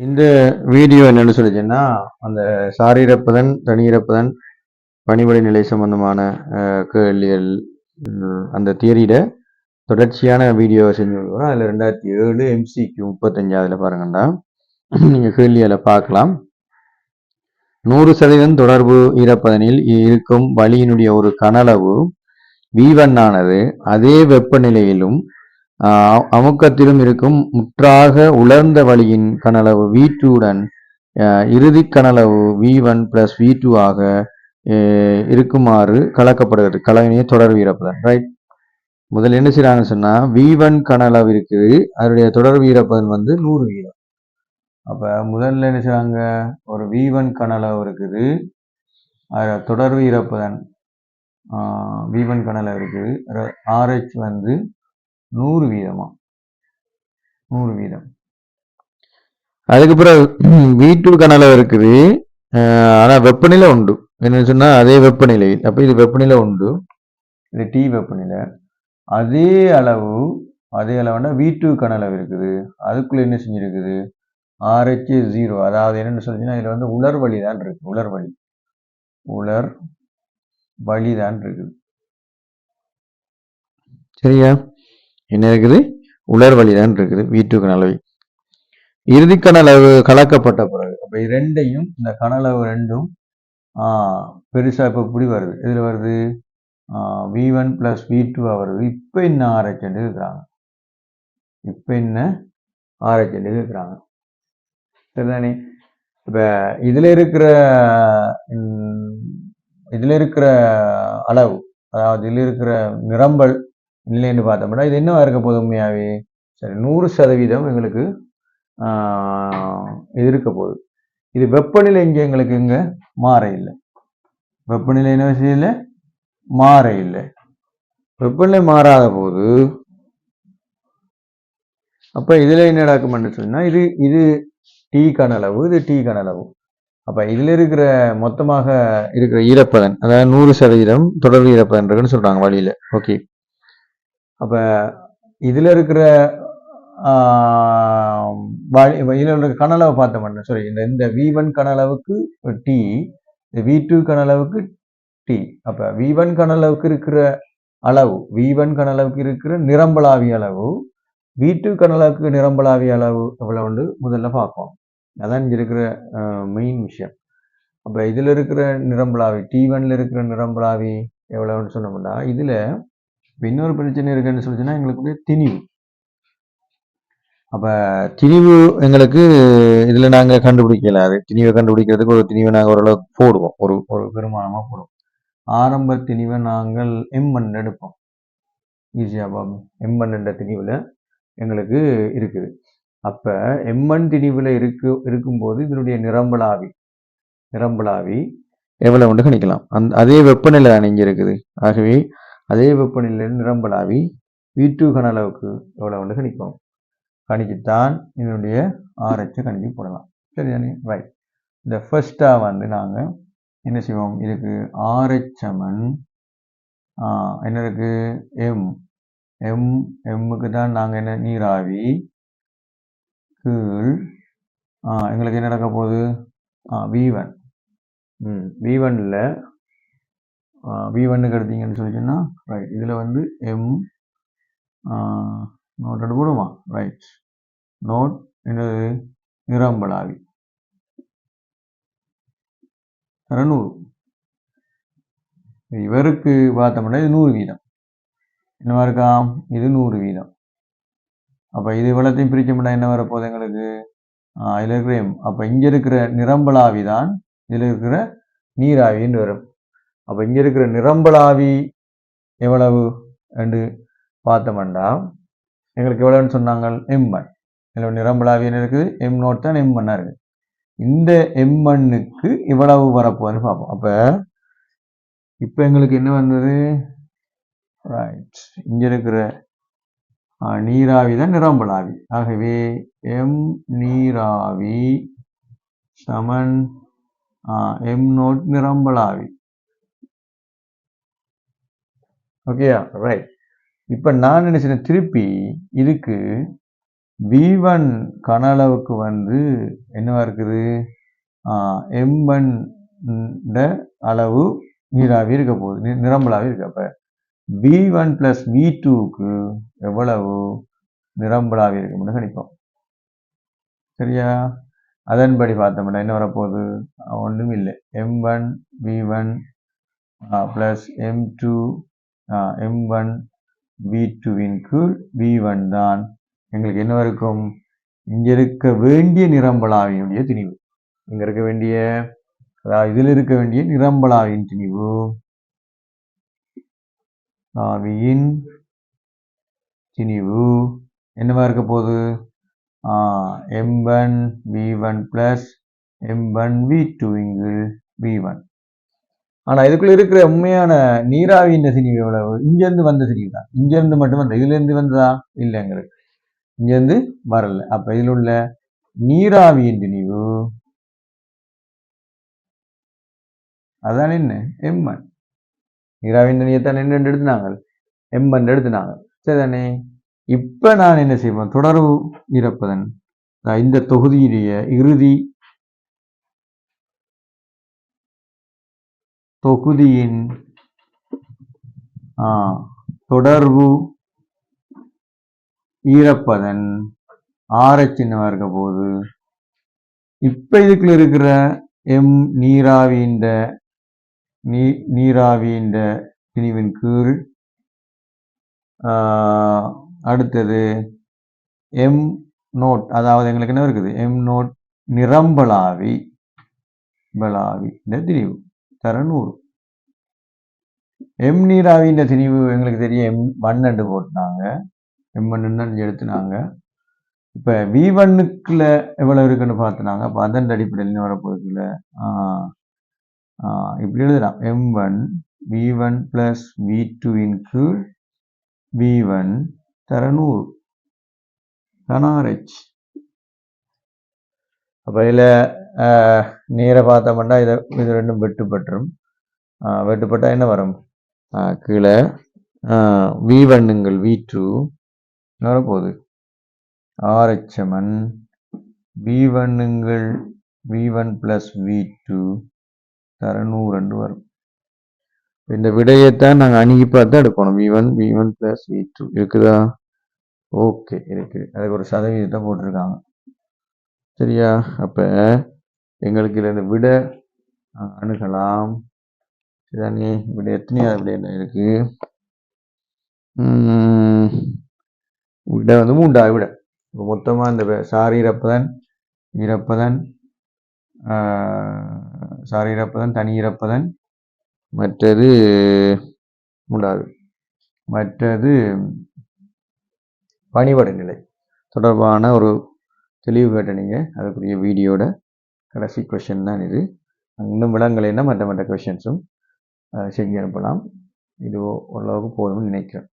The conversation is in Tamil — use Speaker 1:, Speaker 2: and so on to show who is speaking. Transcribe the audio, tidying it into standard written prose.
Speaker 1: இந்த வீடியோ என்னன்னு சொல்லிச்சுன்னா, அந்த சாரீரப்பதன், தனியிரப்பதன், பணிபுடை நிலை சம்பந்தமான கேள்விகள் அந்த தியரியில தொடர்ச்சியான வீடியோ செஞ்சு கொடுக்குறோம். அதில் 2007 MCQ 35 அதில் பாருங்கண்டா நீங்கள் கேள்விகளை பார்க்கலாம். 100% தொடர்பு ஈரப்பதனில் இருக்கும் வளியினுடைய ஒரு கனளவு V1 ஆனது அதே வெப்பநிலையிலும் அமுக்கத்திலும் இருக்கும் முற்றாக உலர்ந்த வளியின் கனளவு V2உடன் இறுதி கனளவு V1 + V2 ஆக இருக்குமாறு கலக்கப்படுகிறது. கலவையினை தொடர் ஈரப்பதன். ரைட், முதல்ல என்ன செய்யறாங்கன்னு சொன்னா, V1 கனளவு இருக்குது, அதனுடைய தொடர் ஈரப்பதன் வந்து 100 வீதம். அப்ப முதல்ல என்ன செய்றாங்க, ஒரு V1 கனளவு இருக்குது, தொடர் ஈரப்பதன் V1 கனளவு இருக்குது, RH வந்து 100 வீதமா, 100 வீதம். அதுக்கு பிறகு V2 கனளவு இருக்குது, ஆனா வெப்பநிலை உண்டு. என்னன்னு சொன்னா அதே வெப்பநிலையில். அப்ப இது வெப்பநிலை உண்டு, இது T வெப்பநிலை. அதே அளவுன்னா V2 கனளவு இருக்குது, அதுக்குள்ள என்ன செஞ்சிருக்குது, RH 0. அதாவது என்னன்னு சொல்லிச்சுன்னா இதுல வந்து உலர் வழி தான் இருக்கு, உலர் வழி தான் இருக்குது. சரியா, என்ன இருக்குது, உலர் வழி தான் இருக்குது V2 கனளவு. இறுதி கனளவு கலக்கப்பட்ட பிறகு, அப்ப ரெண்டையும் இந்த கனளவு ரெண்டும் பெருசா இப்ப இப்படி வருது, இதுல வருது V1 + V2 வருது. இப்ப என்ன RH இருக்கிறாங்க, சரிதானே. இப்ப இதுல இருக்கிற அளவு, அதாவது இதுல இருக்கிற நிரம்பல் இல்லைன்னு பார்த்தோம்னா இது என்னவா இருக்க போகுது உண்மையாவே, சரி 100% எங்களுக்கு இது இருக்க போகுது. இது வெப்பநிலை இங்க எங்களுக்கு இங்க மாற இல்லை, வெப்பநிலை என்ன விஷயம் இல்லை, மாற இல்லை. வெப்பநிலை மாறாத போது அப்ப இதுல என்ன நடக்கும்னு சொன்னா, இது T கனளவு, இது T கனளவு. அப்ப இதுல இருக்கிற மொத்தமாக இருக்கிற ஈரப்பதன், அதாவது 100% தொடர்பு ஈரப்பதன் இருக்குன்னு சொல்றாங்க வழியில. ஓகே, அப்ப இதுல இருக்கிற கனளவு பார்த்தோம்னா, சாரி, இந்த V1 கனளவுக்கு T, இந்த V2 கனளவுக்கு T. அப்ப V1 கனளவுக்கு இருக்கிற அளவு, V1 கனளவுக்கு இருக்கிற நிரம்பலாவிய அளவு, V2 கனளவுக்கு நிரம்பலாவிய அளவு எவ்வளவு முதல்ல பார்ப்போம். அதான் இங்க இருக்கிற மெயின் விஷயம். அப்ப இதுல இருக்கிற நிரம்பலாவி, T1ல இருக்கிற நிரம்பலாவி எவ்வளவுன்னு சொன்னோம்னா, இதுல இன்னொரு பிரச்சனை இருக்குன்னு சொல்லிச்சுன்னா எங்களுக்கு திணிவு. அப்ப திணிவு எங்களுக்கு இதுல நாங்க கண்டுபிடிக்கல. அது திணிவை கண்டுபிடிக்கிறதுக்கு ஒரு திணிவை நாங்கள் ஓரளவுக்கு போடுவோம், ஒரு பெருமானமா போடுவோம். ஆரம்ப திணிவை நாங்கள் M1 எடுப்போம், ஈஸியா பார்ப்போம். M1 என்ற திணிவுல எங்களுக்கு இருக்குது. அப்ப M1 திணிவுல இருக்கும்போது இதனுடைய நிரம்பலாவி எவ்வளவு கணிக்கலாம். அதே வெப்பநிலை இங்க இருக்குது. ஆகவே அதே வெப்பநிலையில் நிரம்பலாவி V2 கனளவுக்கு எவ்வளவு கணிப்போம், கணிச்சுத்தான் இதனுடைய RH கணிச்சு போடலாம். சரிதானே, ரைட். இந்த ஃபர்ஸ்டா வந்து நாங்க என்ன செய்வோம், இதுக்கு RH சமன் என்ன இருக்கு, எம்முக்கு தான் நாங்க என்ன நீராவி கீழ் எங்களுக்கு என்ன நடக்க போகுது, V1. V1ல V1க்கு எடுத்தீங்கன்னு சொல்லிச்சுன்னா ரைட், இதுல வந்து M நோட் போடுமா, ரைட், நோட் என்னது, நிரம்பலாவி 100. இவருக்கு பார்த்தோம்னா இது 100 வீதம். என்னவா இருக்காம், இது 100 வீதம். அப்ப இது இவ்வளத்தையும் பிரிச்சோம்னா என்ன வரப்போகுது எங்களுக்கு, இதுல இருக்கிற M. அப்ப இங்க இருக்கிற நிரம்பலாவி தான் இதுல இருக்கிற நீராவின்னு வரும். அப்ப இங்க இருக்கிற நிரம்பலாவி எவ்வளவு என்று பார்த்தோம்னா எங்களுக்கு எவ்வளவுன்னு சொன்னாங்க, M1. நிரம்பலாவி என்ன இருக்குது, M0 தான் M1 இருக்கு. இந்த M1க்கு இவ்வளவு வரப்போகுதுன்னு பார்ப்போம். அப்ப இப்ப எங்களுக்கு என்ன வந்தது, ரைட், இங்க இருக்கிற நீராவி தான் நிரம்பலாவி. ஆகவே M நீராவி சமன் M0 நிரம்பலாவி. ஓகேயா, ரைட். இப்ப நான் என்ன செய்யணும், திருப்பி இதுக்கு V1 கன அளவுக்கு வந்து என்னவா இருக்குது, M1 அளவு நீராவி இருக்க போகுது, நிரம்பலாவி இருக்கு. அப்ப V1 + V2க்கு எவ்வளவு நிரம்பலாவி இருக்கும்னு கணிப்போம். சரியா? அதன்படி பார்த்தோம்னா என்ன வரப்போகுது, ஒன்றும் இல்லை, M1 V1 + M2 M1 V2வின் கீழ் V1 தான் எங்களுக்கு என்ன இருக்கும், இங்க இருக்க வேண்டிய நிரம்பலாவியினுடைய திணிவு. இங்க இருக்க வேண்டிய, அதாவது இதில் இருக்க வேண்டிய நிரம்பலாவின் திணிவு, ஆவியின் திணிவு என்னவா இருக்க போகுது, M1 V1 + M1 V2வின் கீழ் V1. ஆனா இதுக்குள்ள இருக்கிற உண்மையான நீராவியின் திணிவு எவ்வளவு, இங்கிருந்து வந்த திணிவு தான், இங்கிருந்து மட்டும் வந்த, இதுல இருந்து வந்ததா இல்லை, எங்களுக்கு இங்கிருந்து வரல. அப்ப இதில் உள்ள நீராவியின் திணிவு அதான் என்ன, M1. நீராவியின் திணியத்தான் என்ன எடுத்துனாங்க, M1 எடுத்துனாங்க. சரிதானே? இப்ப நான் என்ன செய்வேன், தொடர்பு ஈரப்பதன் இந்த தொகுதியிலேயே இறுதி தொகுதியின் தொடர்பு ஈரப்பதன் RH என்னவா இருக்க போகுது, இப்ப இதுக்குள்ள இருக்கிற M நீராவியின் திணிவின் கீழ் அடுத்தது M0, அதாவது எங்களுக்கு என்ன இருக்குது, M0 நிரம்பலாவி திணிவு தர 100. M நீராவியின் திணிவு எங்களுக்கு தெரியும், M1 என்று போட்டாங்க, M1 எடுத்துனாங்க. இப்ப V1க்குள்ள எவ்வளவு இருக்குன்னு பார்த்துனாங்க. அப்ப அதன் அடிப்படையில் என்ன வரப்போகுதுல, இப்படி எழுதலாம், M1 V1 + V2வின் கீழ் V1 தர 100 RH. அப்ப இதுல நேர பார்த்தோம்னா இது ரெண்டும் வெட்டுப்பட்டுரும். வெட்டுப்பட்டா என்ன வரும், கீழே V1ங்கள் V2 வரப்போகுது, RH V1ங்கள் V1 + V2 தர 100 வரும். இந்த விடையைத்தான் நாங்கள் அணுகி பார்த்தா எடுக்கணும். V1 + V2 இருக்குதா, ஓகே இருக்கு, அதுக்கு ஒரு சதவீதத்தை போட்டிருக்காங்க. சரியா? அப்ப எங்களுக்கு இந்த விடை அணுகலாம். சரிதானே? விடை எத்தனையாவது விடை என்ன இருக்கு, விடை வந்து 3வது விடை. மொத்தமா இந்த சாரீரப்பதன் தனி ஈரப்பதன், மற்றது 3வது, மற்றது பனிவடை நிலை தொடர்பான ஒரு தெளிவு கேட்ட நீங்க, அதுக்குரிய வீடியோட கடைசி கொஸ்டின் தான் இது. இன்னும் விளங்கலைன்னா மற்ற கொஸ்டின்ஸும் செஞ்சு அனுப்பலாம். இது ஓரளவுக்கு போதும்னு நினைக்கிறேன்.